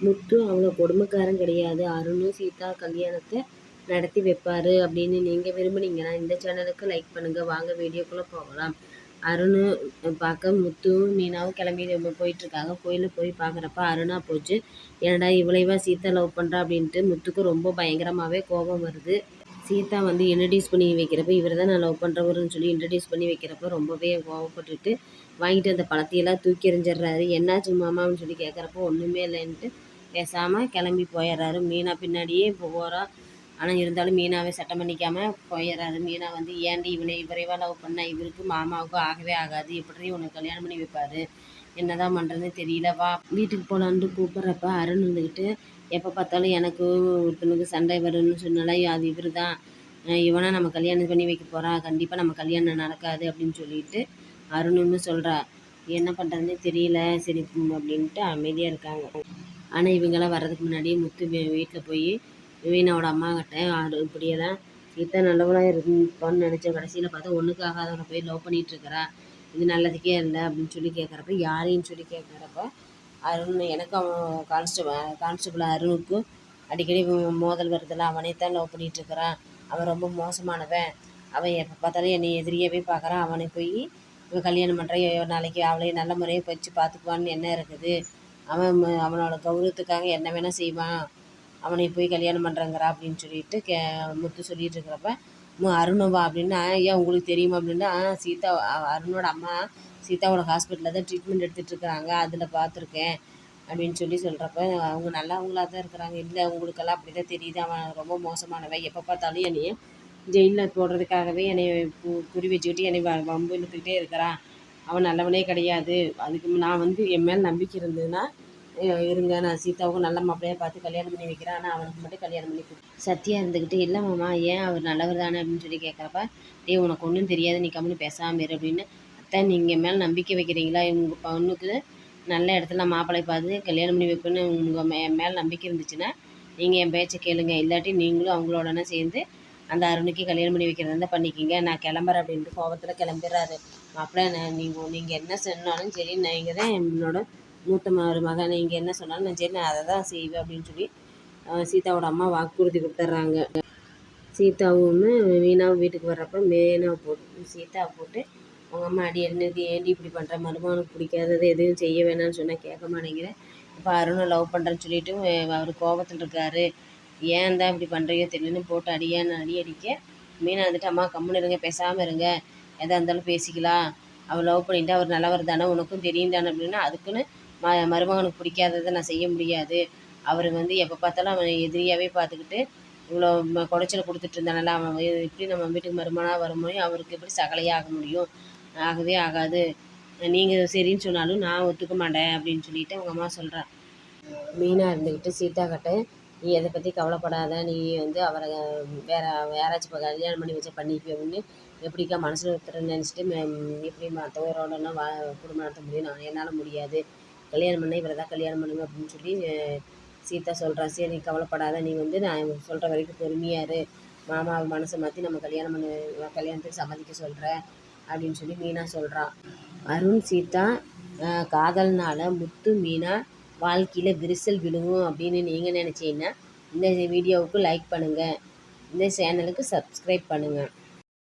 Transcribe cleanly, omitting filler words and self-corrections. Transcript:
முத்து அவ்வளோ கொடுமைக்காரன் கிடையாது. அருணும் சீதா கல்யாணத்தை நடத்தி வைப்பார் அப்படின்னு நீங்கள் விரும்புனீங்கன்னா இந்த சேனலுக்கு லைக் பண்ணுங்கள். வாங்க வீடியோக்குள்ளே போகலாம். அருண் பார்க்க முத்துவும் மீனாவும் கிளம்பி போயிட்டுருக்காங்க. கோயிலுக்கு போய் பார்க்குறப்ப அருணா போச்சு. ஏன்டா இவ்வளவா சீதா லவ் பண்ணுறா அப்படின்ட்டு முத்துக்கு ரொம்ப பயங்கரமாகவே கோபம் வருது. சீதா வந்து இன்ட்ரடியூஸ் பண்ணி வைக்கிறப்ப இவர் தான் நான் லவ் பண்ணுறவருன்னு சொல்லி இன்ட்ரடியூஸ் பண்ணி வைக்கிறப்ப ரொம்பவே கோவப்பட்டுட்டு வாங்கிட்டு அந்த பழத்தையெல்லாம் தூக்கி எறிஞ்சிடுறாரு. என்னாச்சு மாமான்னு சொல்லி கேட்குறப்போ ஒன்றுமே இல்லைன்ட்டு பேசாமல் கிளம்பி போயிடுறாரு. மீனா பின்னாடியே இப்போ போகிறா. ஆனால் இருந்தாலும் மீனாவே சட்டம் பண்ணிக்காமல் போயிடுறாரு. மீனா வந்து ஏன்டி இவனை விரைவாக லவ் பண்ணால் இவருக்கு மாமாவுக்கும் ஆகவே ஆகாது, எப்படி உனக்கு கல்யாணம் பண்ணி வைப்பார், என்னதான் பண்ணுறதுன்னு தெரியல, வா வீட்டுக்கு போகலான்ட்டு கூப்பிட்றப்ப அருண் இருந்துக்கிட்டு எப்போ பார்த்தாலும் எனக்கு ஒருத்தனுக்கு சண்டை வரும்னு சொன்னால அது இவர் தான், இவனா நம்ம கல்யாணம் பண்ணி வைக்க போகிறா, கண்டிப்பாக நம்ம கல்யாணம் நடக்காது அப்படின்னு சொல்லிட்டு அருணுன்னு சொல்கிறா. என்ன பண்ணுறதுன்னே தெரியல, சரி அப்படின்ட்டு அமைதியாக இருக்காங்க. ஆனால் இவங்கெல்லாம் வர்றதுக்கு முன்னாடியே முத்து வீட்டில் போய் மீனாவோட அம்மா கிட்ட இப்படியெல்லாம் சீதா நல்லவளாக இருப்பான்னு நினச்சேன், கடைசியில் பார்த்தா ஒன்றுக்கு ஆகாதவனை போய் லவ் பண்ணிகிட்ருக்கிறா, இது நல்லதுக்கே இல்லை அப்படின்னு சொல்லி கேட்குறப்ப யாரையும் சொல்லி கேட்குறப்ப அருண் எனக்கு அவன் கான்ஸ்டபிள் அருணுக்கும் அடிக்கடி மோதல் வருதில்ல, அவனே தான் லவ் பண்ணிகிட்ருக்கிறான், அவன் ரொம்ப மோசமானவன், அவன் எப்போ பார்த்தாலும் என்னை எதிரியாகவே பார்க்குறான், அவனை போய் இவன் கல்யாணம் பண்ணுறான், நாளைக்கு அவளை நல்ல முறையை வச்சு பார்த்துக்குவான்னு என்ன இருக்குது, அவன் அவனோட கௌரவத்துக்காக என்ன வேணால் செய்வான், அவனை போய் கல்யாணம் பண்ணுறங்கிறா அப்படின்னு சொல்லிட்டு முத்து சொல்லிகிட்டு இருக்கிறப்ப அருணவா அப்படின்னா ஏன் உங்களுக்கு தெரியுமா அப்படின்னா சீதா அருணோட அம்மா சீதாவோட ஹாஸ்பிட்டலில் தான் ட்ரீட்மெண்ட் எடுத்துகிட்டு இருக்கிறாங்க, அதில் பார்த்துருக்கேன் அப்படின்னு சொல்லி சொல்கிறப்ப அவங்க நல்லவங்களாக தான் இருக்கிறாங்க, இல்லை உங்களுக்கெல்லாம் அப்படி தான் தெரியுது, அவன் ரொம்ப மோசமானவன், எப்போ பார்த்தாலும் என்னைய ஜெயிலில் போடுறதுக்காகவே என்னை குறி வச்சுக்கிட்டு என்னை வம்பு இழுத்துக்கிட்டே இருக்கிறான், அவன் நல்லவனே கிடையாது, அதுக்கு நான் வந்து என் மேல் நம்பிக்கை இருந்ததுன்னா இருங்க நான் சீதாவுக்கும் நல்ல மாப்பிள்ளையாக பார்த்து கல்யாணம் பண்ணி வைக்கிறேன், ஆனால் அவனுக்கு மட்டும் கல்யாணம் பண்ணி சத்தியா இருந்துக்கிட்டு இல்லை மாமா ஏன் அவர் நல்லவர் தானே அப்படின்னு சொல்லி கேட்குறப்ப டே உனக்கு ஒன்றும் தெரியாது, நீ கம்முன்னு பேசாமல் இரு அப்படின்னு. அத்தை நீங்கள் மேலே நம்பிக்கை வைக்கிறீங்களா, உங்கள் பொண்ணுக்கு நல்ல இடத்துல மாப்பிள்ளை பார்த்து கல்யாணம் பண்ணி வைப்பேன்னு உங்கள் மேலே நம்பிக்கை இருந்துச்சுன்னா நீங்கள் என் பேச்சை கேளுங்க, இல்லாட்டி நீங்களும் அவங்களோடனே சேர்ந்து அந்த அருணுக்கு கல்யாணம் பண்ணி வைக்கிறதா இருந்தால் பண்ணிக்கிங்க, நான் கிளம்புறேன் அப்படின்ட்டு கோபத்தில் கிளம்பிடுறாரு. மாப்பிள்ளை நீங்கள் என்ன சொன்னாலும் சரி, நீங்கள் தான் என்னோட மூத்த மகன், நீங்கள் என்ன சொன்னாலும் நான் சரி நான் அதை தான் செய்வேன் அப்படின்னு சொல்லி சீதாவோட அம்மா வாக்குறுதி கொடுத்துட்றாங்க. சீதாவும் மீனாவும் வீட்டுக்கு வர்றப்ப மீனாவை போட்டு சீதாவை போட்டு அவங்க அம்மா அடி என்னது ஏண்டி இப்படி பண்ணுற, மருமகனுக்கு பிடிக்காதது எதுவும் செய்ய வேணாம்னு சொன்னால் கேட்க மாட்டேங்கிறேன், இப்போ அருணை லவ் பண்ணுறேன்னு சொல்லிவிட்டு அவர் கோபத்தில் இருக்காரு, ஏன் தான் இப்படி பண்ணுறீங்க தெரியலன்னு போட்டு அடி அடிக்க மீனா வந்துட்டு அம்மா கம்முன்னு இருங்க, பேசாமல் இருங்க, எதாக இருந்தாலும் பேசிக்கலாம், அவர் லவ் பண்ணிவிட்டு அவர் நல்லவர் தானே உனக்கும் தெரியும் தானே அப்படின்னா அதுக்குன்னு மருமகனுக்கு பிடிக்காததை நான் செய்ய முடியாது, அவர் வந்து எப்போ பார்த்தாலும் அவன் எதிரியாகவே பார்த்துக்கிட்டு இவ்வளோ குடைச்சலை கொடுத்துட்டு இருந்தானல, அவன் எப்படி நம்ம வீட்டுக்கு மருமகனாக வர முடியும், அவருக்கு எப்படி சகலையாக ஆக முடியும், ஆகவே ஆகாது, நீங்கள் சரின்னு சொன்னாலும் நான் ஒத்துக்க மாட்டேன் அப்படின்னு சொல்லிட்டு அவங்க அம்மா சொல்கிறா. மீனா இருந்துக்கிட்டு சீதா கிட்ட நீ எதை பற்றி கவலைப்படாத, நீ வந்து அவரை யாராச்சும் இப்போ கல்யாணம் பண்ணி வச்சு பண்ணிக்குவேன்னு எப்படிக்கா மனசில் ஒருத்தர் நினச்சிட்டு எப்படி மற்றவரோடலாம் குடும்பம் நடத்த முடியும், நான் என்னால் முடியாது, கல்யாணம் பண்ண இவரை தான் கல்யாணம் பண்ணுங்க அப்படின்னு சொல்லி சீதா சொல்கிறா. சரி நீ கவலைப்படாத, நீ வந்து நான் சொல்கிற வரைக்கும் பொறுமையாக இரு, மாமாவை மனசை மாற்றி நம்ம கல்யாணத்துக்கு சம்மதிக்க சொல்கிறேன் அப்படின்னு சொல்லி மீனா சொல்கிறான். அருண் சீதா காதல்னால் முத்து மீனா வாழ்க்கையில் விரிசல் விழுகும் அப்படின்னு நீங்கள் நினச்சிங்கன்னா இந்த வீடியோவுக்கு லைக் பண்ணுங்கள், இந்த சேனலுக்கு சப்ஸ்கிரைப் பண்ணுங்கள்.